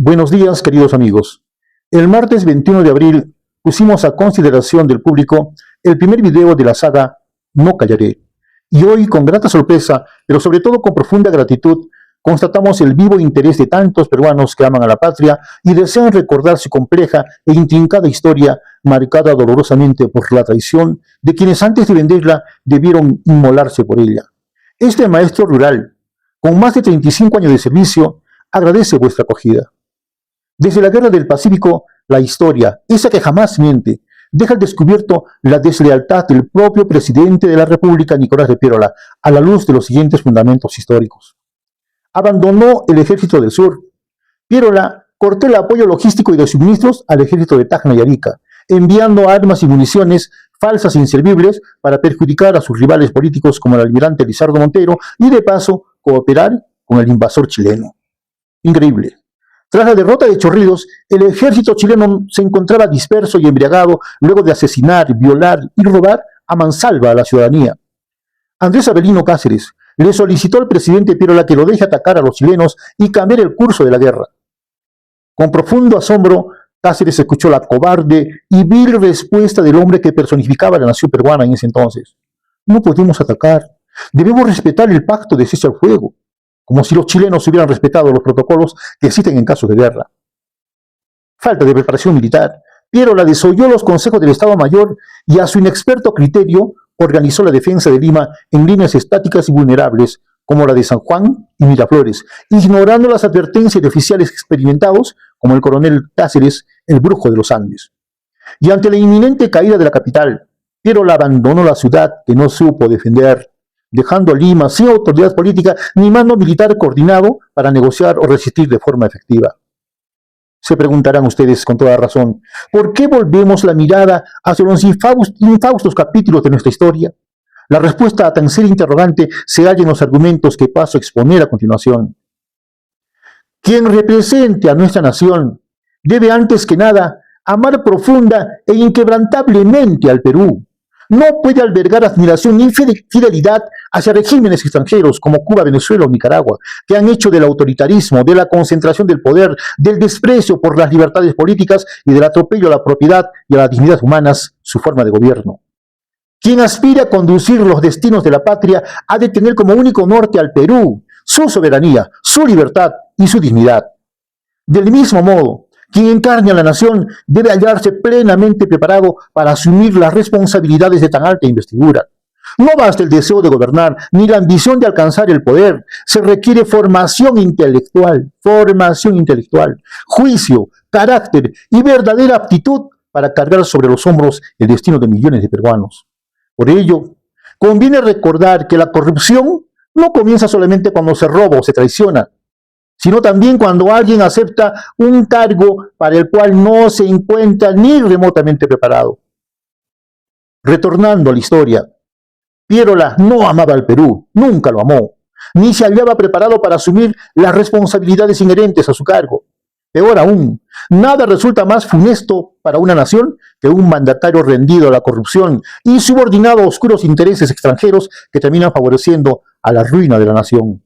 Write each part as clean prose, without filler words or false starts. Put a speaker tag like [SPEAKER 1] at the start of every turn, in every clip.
[SPEAKER 1] Buenos días, queridos amigos. El martes 21 de abril pusimos a consideración del público el primer video de la saga No Callaré. Y hoy, con grata sorpresa, pero sobre todo con profunda gratitud, constatamos el vivo interés de tantos peruanos que aman a la patria y desean recordar su compleja e intrincada historia, marcada dolorosamente por la traición de quienes antes de venderla debieron inmolarse por ella. Este maestro rural, con más de 35 años de servicio, agradece vuestra acogida. Desde la Guerra del Pacífico, la historia, esa que jamás miente, deja al descubierto la deslealtad del propio presidente de la República, Nicolás de Piérola, a la luz de los siguientes fundamentos históricos. Abandonó el ejército del sur. Piérola cortó el apoyo logístico y de suministros al ejército de Tacna y Arica, enviando armas y municiones falsas e inservibles para perjudicar a sus rivales políticos como el almirante Lizardo Montero y de paso cooperar con el invasor chileno. Increíble. Tras la derrota de Chorrillos, el ejército chileno se encontraba disperso y embriagado luego de asesinar, violar y robar a mansalva a la ciudadanía. Andrés Avelino Cáceres le solicitó al presidente Piérola que lo deje atacar a los chilenos y cambiar el curso de la guerra. Con profundo asombro, Cáceres escuchó la cobarde y vil respuesta del hombre que personificaba la nación peruana en ese entonces. No podemos atacar, debemos respetar el pacto de cese al fuego, como si los chilenos hubieran respetado los protocolos que existen en casos de guerra. Falta de preparación militar. Piérola desoyó los consejos del Estado Mayor y a su inexperto criterio organizó la defensa de Lima en líneas estáticas y vulnerables, como la de San Juan y Miraflores, ignorando las advertencias de oficiales experimentados, como el coronel Cáceres, el brujo de los Andes. Y ante la inminente caída de la capital, Piérola abandonó la ciudad que no supo defender, dejando a Lima sin autoridad política ni mando militar coordinado para negociar o resistir de forma efectiva. Se preguntarán ustedes con toda razón, ¿por qué volvemos la mirada hacia los infaustos capítulos de nuestra historia? La respuesta a tan seria interrogante se halla en los argumentos que paso a exponer a continuación. Quien represente a nuestra nación debe antes que nada amar profunda e inquebrantablemente al Perú. No puede albergar admiración ni fidelidad hacia regímenes extranjeros como Cuba, Venezuela o Nicaragua, que han hecho del autoritarismo, de la concentración del poder, del desprecio por las libertades políticas y del atropello a la propiedad y a las dignidades humanas su forma de gobierno. Quien aspira a conducir los destinos de la patria ha de tener como único norte al Perú, su soberanía, su libertad y su dignidad. Del mismo modo, quien encarne a la nación debe hallarse plenamente preparado para asumir las responsabilidades de tan alta investidura. No basta el deseo de gobernar, ni la ambición de alcanzar el poder. Se requiere formación intelectual, juicio, carácter y verdadera aptitud para cargar sobre los hombros el destino de millones de peruanos. Por ello, conviene recordar que la corrupción no comienza solamente cuando se roba o se traiciona, sino también cuando alguien acepta un cargo para el cual no se encuentra ni remotamente preparado. Retornando a la historia, Piérola no amaba al Perú, nunca lo amó, ni se hallaba preparado para asumir las responsabilidades inherentes a su cargo. Peor aún, nada resulta más funesto para una nación que un mandatario rendido a la corrupción y subordinado a oscuros intereses extranjeros que terminan favoreciendo a la ruina de la nación.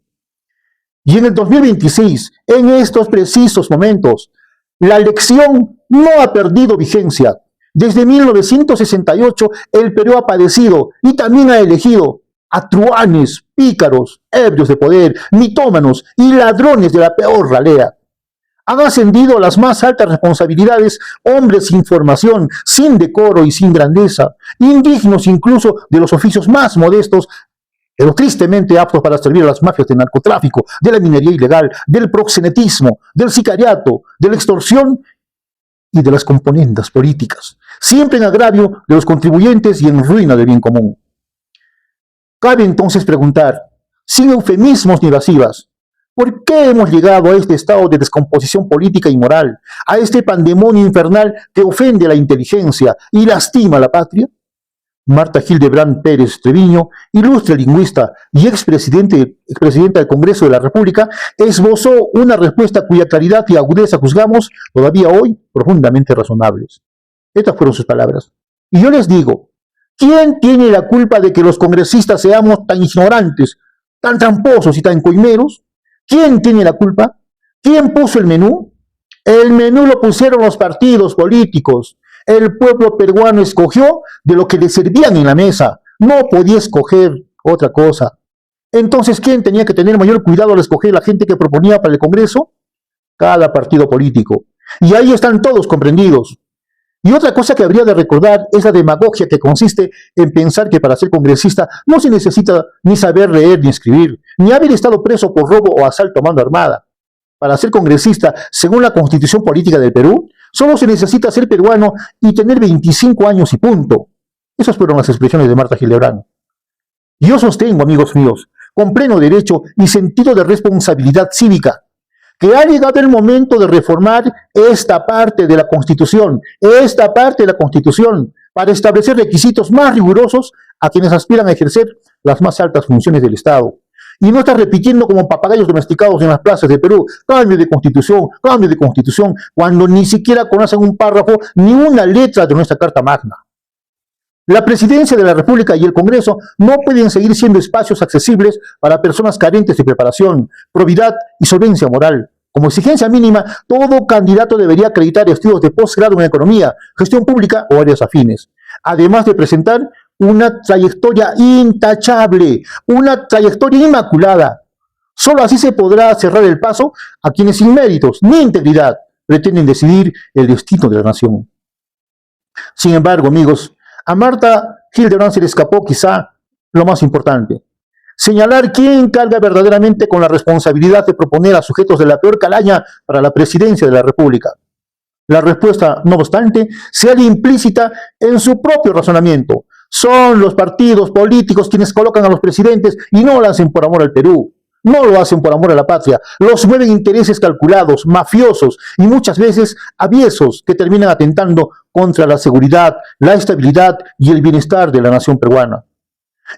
[SPEAKER 1] Y en el 2026, en estos precisos momentos, la lección no ha perdido vigencia. Desde 1968, el Perú ha padecido y también ha elegido a truanes, pícaros, ebrios de poder, mitómanos y ladrones de la peor ralea. Han ascendido a las más altas responsabilidades hombres sin formación, sin decoro y sin grandeza, indignos incluso de los oficios más modestos, pero tristemente aptos para servir a las mafias del narcotráfico, de la minería ilegal, del proxenetismo, del sicariato, de la extorsión y de las componendas políticas, siempre en agravio de los contribuyentes y en ruina del bien común. Cabe entonces preguntar, sin eufemismos ni evasivas, ¿por qué hemos llegado a este estado de descomposición política y moral, a este pandemonio infernal que ofende a la inteligencia y lastima a la patria? Marta Hildebrand Pérez Treviño, ilustre lingüista y expresidenta del Congreso de la República, esbozó una respuesta cuya claridad y agudeza juzgamos todavía hoy profundamente razonables. Estas fueron sus palabras. Y yo les digo, ¿quién tiene la culpa de que los congresistas seamos tan ignorantes, tan tramposos y tan coimeros? ¿Quién tiene la culpa? ¿Quién puso el menú? El menú lo pusieron los partidos políticos. El pueblo peruano escogió de lo que le servían en la mesa. No podía escoger otra cosa. Entonces, ¿quién tenía que tener mayor cuidado al escoger la gente que proponía para el Congreso? Cada partido político. Y ahí están todos comprendidos. Y otra cosa que habría de recordar es la demagogia que consiste en pensar que para ser congresista no se necesita ni saber leer ni escribir, ni haber estado preso por robo o asalto a mano armada. Para ser congresista, según la Constitución Política del Perú, solo se necesita ser peruano y tener 25 años y punto. Esas fueron las expresiones de Marta Gilebrán. Yo sostengo, amigos míos, con pleno derecho y sentido de responsabilidad cívica, que ha llegado el momento de reformar esta parte de la Constitución, para establecer requisitos más rigurosos a quienes aspiran a ejercer las más altas funciones del Estado. Y no estar repitiendo como papagayos domesticados en las plazas de Perú, cambio de constitución, cuando ni siquiera conocen un párrafo ni una letra de nuestra Carta Magna. La Presidencia de la República y el Congreso no pueden seguir siendo espacios accesibles para personas carentes de preparación, probidad y solvencia moral. Como exigencia mínima, todo candidato debería acreditar estudios de posgrado en economía, gestión pública o áreas afines, además de presentar una trayectoria intachable, una trayectoria inmaculada. Solo así se podrá cerrar el paso a quienes sin méritos ni integridad pretenden decidir el destino de la nación. Sin embargo, amigos, a Marta Gilebrán se le escapó quizá lo más importante: señalar quién carga verdaderamente con la responsabilidad de proponer a sujetos de la peor calaña para la presidencia de la República. La respuesta, no obstante, se halla implícita en su propio razonamiento. Son los partidos políticos quienes colocan a los presidentes y no lo hacen por amor al Perú. No lo hacen por amor a la patria. Los mueven intereses calculados, mafiosos y muchas veces aviesos que terminan atentando contra la seguridad, la estabilidad y el bienestar de la nación peruana.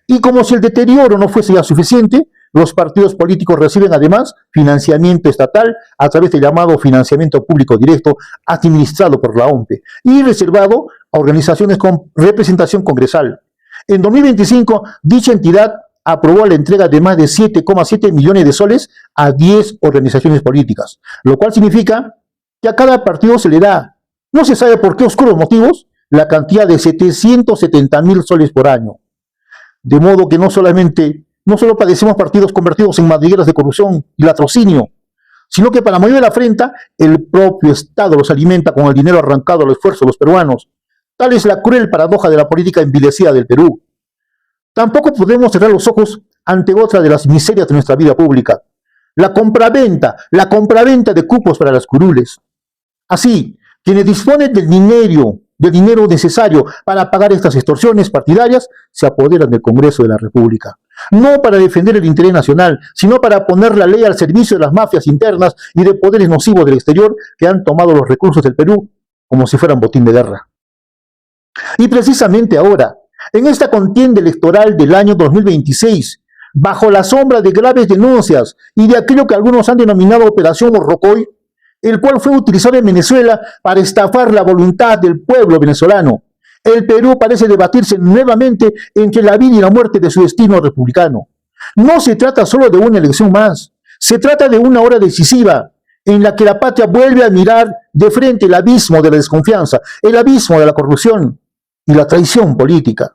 [SPEAKER 1] Y como si el deterioro no fuese ya suficiente, los partidos políticos reciben además financiamiento estatal a través del llamado financiamiento público directo administrado por la OMPE y reservado a organizaciones con representación congresal. En 2025, dicha entidad aprobó la entrega de más de 7,7 millones de soles a 10 organizaciones políticas, lo cual significa que a cada partido se le da, no se sabe por qué oscuros motivos, la cantidad de 770.000 soles por año. De modo que no solo padecemos partidos convertidos en madrigueras de corrupción y latrocinio, sino que para mayor de la afrenta, el propio Estado los alimenta con el dinero arrancado al esfuerzo de los peruanos. Tal es la cruel paradoja de la política envilecida del Perú. Tampoco podemos cerrar los ojos ante otra de las miserias de nuestra vida pública: la compraventa de cupos para las curules. Así, quienes disponen del dinero necesario para pagar estas extorsiones partidarias se apoderan del Congreso de la República, no para defender el interés nacional, sino para poner la ley al servicio de las mafias internas y de poderes nocivos del exterior que han tomado los recursos del Perú como si fueran botín de guerra. Y precisamente ahora, en esta contienda electoral del año 2026, bajo la sombra de graves denuncias y de aquello que algunos han denominado Operación Morrocoy, el cual fue utilizado en Venezuela para estafar la voluntad del pueblo venezolano, el Perú parece debatirse nuevamente entre la vida y la muerte de su destino republicano. No se trata solo de una elección más, se trata de una hora decisiva en la que la patria vuelve a mirar de frente el abismo de la desconfianza, el abismo de la corrupción y la traición política.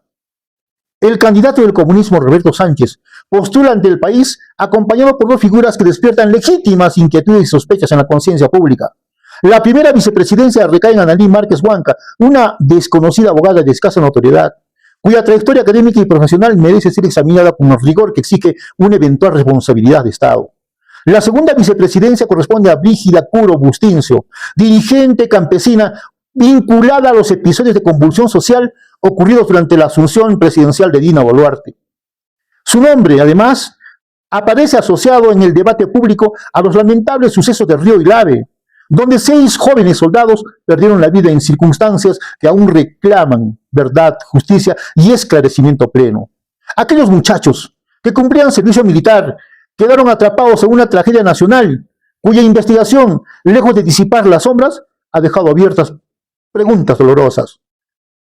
[SPEAKER 1] El candidato del comunismo, Roberto Sánchez, postula ante el país acompañado por dos figuras que despiertan legítimas inquietudes y sospechas en la conciencia pública. La primera vicepresidencia recae en Analí Márquez Huanca, una desconocida abogada de escasa notoriedad, cuya trayectoria académica y profesional merece ser examinada con el rigor que exige una eventual responsabilidad de Estado. La segunda vicepresidencia corresponde a Brígida Curo Bustincio, dirigente campesina vinculada a los episodios de convulsión social ocurridos durante la asunción presidencial de Dina Boluarte. Su nombre, además, aparece asociado en el debate público a los lamentables sucesos de Río Ilave, donde 6 jóvenes soldados perdieron la vida en circunstancias que aún reclaman verdad, justicia y esclarecimiento pleno. Aquellos muchachos que cumplían servicio militar quedaron atrapados en una tragedia nacional, cuya investigación, lejos de disipar las sombras, ha dejado abiertas preguntas dolorosas.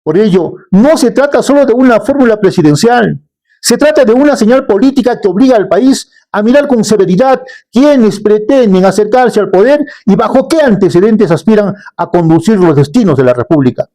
[SPEAKER 1] Por ello, no se trata solo de una fórmula presidencial, se trata de una señal política que obliga al país a mirar con severidad quienes pretenden acercarse al poder y bajo qué antecedentes aspiran a conducir los destinos de la República.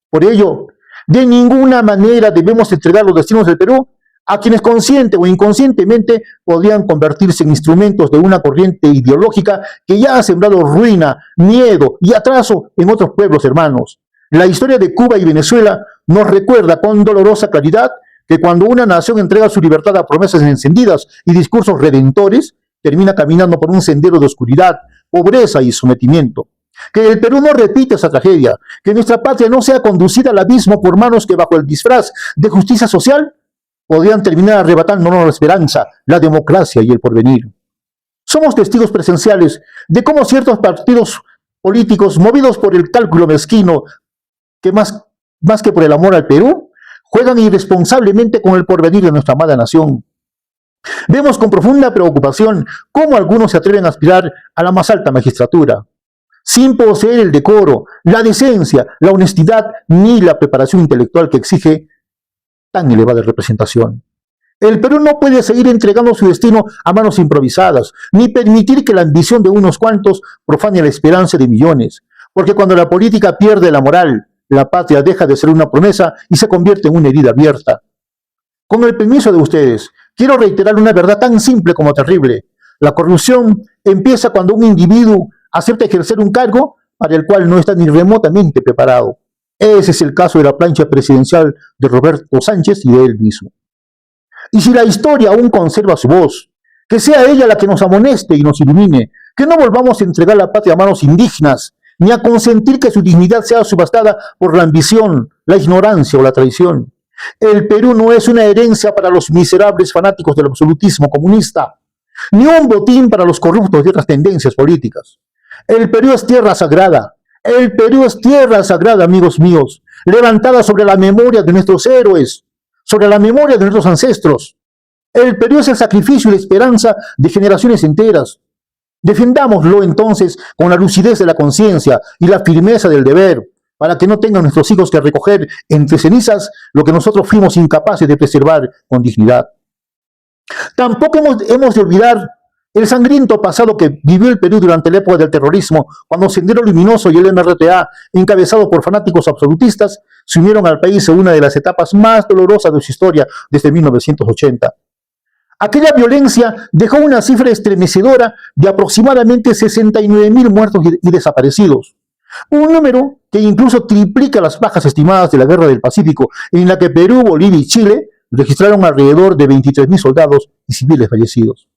[SPEAKER 1] Por ello, de ninguna manera debemos entregar los destinos del Perú a quienes consciente o inconscientemente podrían convertirse en instrumentos de una corriente ideológica que ya ha sembrado ruina, miedo y atraso en otros pueblos hermanos. La historia de Cuba y Venezuela nos recuerda con dolorosa claridad que cuando una nación entrega su libertad a promesas encendidas y discursos redentores, termina caminando por un sendero de oscuridad, pobreza y sometimiento. Que el Perú no repita esa tragedia, que nuestra patria no sea conducida al abismo por manos que bajo el disfraz de justicia social podrían terminar arrebatándonos la esperanza, la democracia y el porvenir. Somos testigos presenciales de cómo ciertos partidos políticos, movidos por el cálculo mezquino, que más que por el amor al Perú, juegan irresponsablemente con el porvenir de nuestra amada nación. Vemos con profunda preocupación cómo algunos se atreven a aspirar a la más alta magistratura, sin poseer el decoro, la decencia, la honestidad ni la preparación intelectual que exige tan elevada representación. El Perú no puede seguir entregando su destino a manos improvisadas, ni permitir que la ambición de unos cuantos profane la esperanza de millones, porque cuando la política pierde la moral, la patria deja de ser una promesa y se convierte en una herida abierta. Con el permiso de ustedes, quiero reiterar una verdad tan simple como terrible. La corrupción empieza cuando un individuo acepta ejercer un cargo para el cual no está ni remotamente preparado. Ese es el caso de la plancha presidencial de Roberto Sánchez y de él mismo. Y si la historia aún conserva su voz, que sea ella la que nos amoneste y nos ilumine, que no volvamos a entregar la patria a manos indignas, ni a consentir que su dignidad sea subastada por la ambición, la ignorancia o la traición. El Perú no es una herencia para los miserables fanáticos del absolutismo comunista, ni un botín para los corruptos de otras tendencias políticas. El Perú es tierra sagrada. El Perú es tierra sagrada, amigos míos, levantada sobre la memoria de nuestros héroes, sobre la memoria de nuestros ancestros. El Perú es el sacrificio y la esperanza de generaciones enteras. Defendámoslo entonces con la lucidez de la conciencia y la firmeza del deber, para que no tengan nuestros hijos que recoger entre cenizas lo que nosotros fuimos incapaces de preservar con dignidad. Tampoco hemos de olvidar el sangriento pasado que vivió el Perú durante la época del terrorismo, cuando Sendero Luminoso y el MRTA, encabezados por fanáticos absolutistas, se unieron al país en una de las etapas más dolorosas de su historia desde 1980. Aquella violencia dejó una cifra estremecedora de aproximadamente 69.000 muertos y desaparecidos. Un número que incluso triplica las bajas estimadas de la Guerra del Pacífico, en la que Perú, Bolivia y Chile registraron alrededor de 23.000 soldados y civiles fallecidos.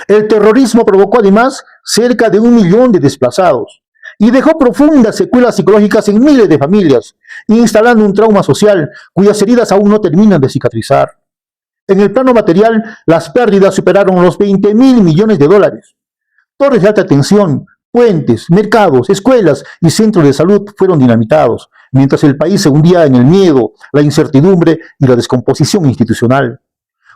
[SPEAKER 1] El terrorismo provocó además cerca de 1 millón de desplazados y dejó profundas secuelas psicológicas en miles de familias, instalando un trauma social cuyas heridas aún no terminan de cicatrizar. En el plano material, las pérdidas superaron los 20.000 millones de dólares. Torres de alta tensión, puentes, mercados, escuelas y centros de salud fueron dinamitados, mientras el país se hundía en el miedo, la incertidumbre y la descomposición institucional.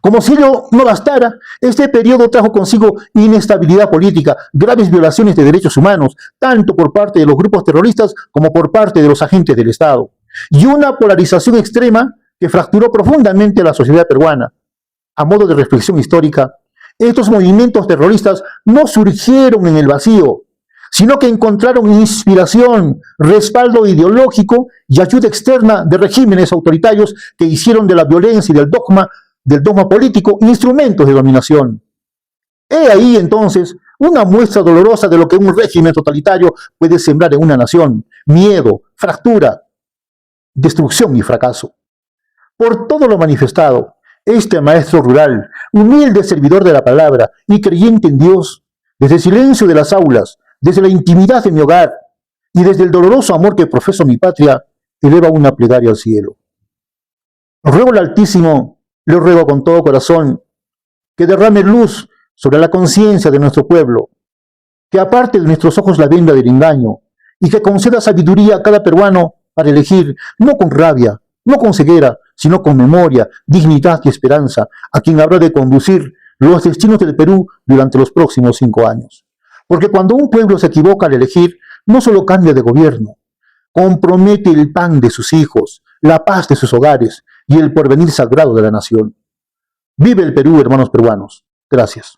[SPEAKER 1] Como si ello no bastara, este periodo trajo consigo inestabilidad política, graves violaciones de derechos humanos, tanto por parte de los grupos terroristas como por parte de los agentes del Estado, y una polarización extrema que fracturó profundamente la sociedad peruana. A modo de reflexión histórica, estos movimientos terroristas no surgieron en el vacío, sino que encontraron inspiración, respaldo ideológico y ayuda externa de regímenes autoritarios que hicieron de la violencia y del dogma político instrumentos de dominación. He ahí entonces una muestra dolorosa de lo que un régimen totalitario puede sembrar en una nación: miedo, fractura, destrucción y fracaso. Por todo lo manifestado, este maestro rural, humilde servidor de la palabra y creyente en Dios, desde el silencio de las aulas, desde la intimidad de mi hogar y desde el doloroso amor que profeso a mi patria, eleva una plegaria al cielo. Ruego al Altísimo, le ruego con todo corazón, que derrame luz sobre la conciencia de nuestro pueblo, que aparte de nuestros ojos la venda del engaño y que conceda sabiduría a cada peruano para elegir, no con rabia, no con ceguera, sino con memoria, dignidad y esperanza, a quien habrá de conducir los destinos del Perú durante los próximos 5 años. Porque cuando un pueblo se equivoca al elegir, no solo cambia de gobierno, compromete el pan de sus hijos, la paz de sus hogares y el porvenir sagrado de la nación. Vive el Perú, hermanos peruanos. Gracias.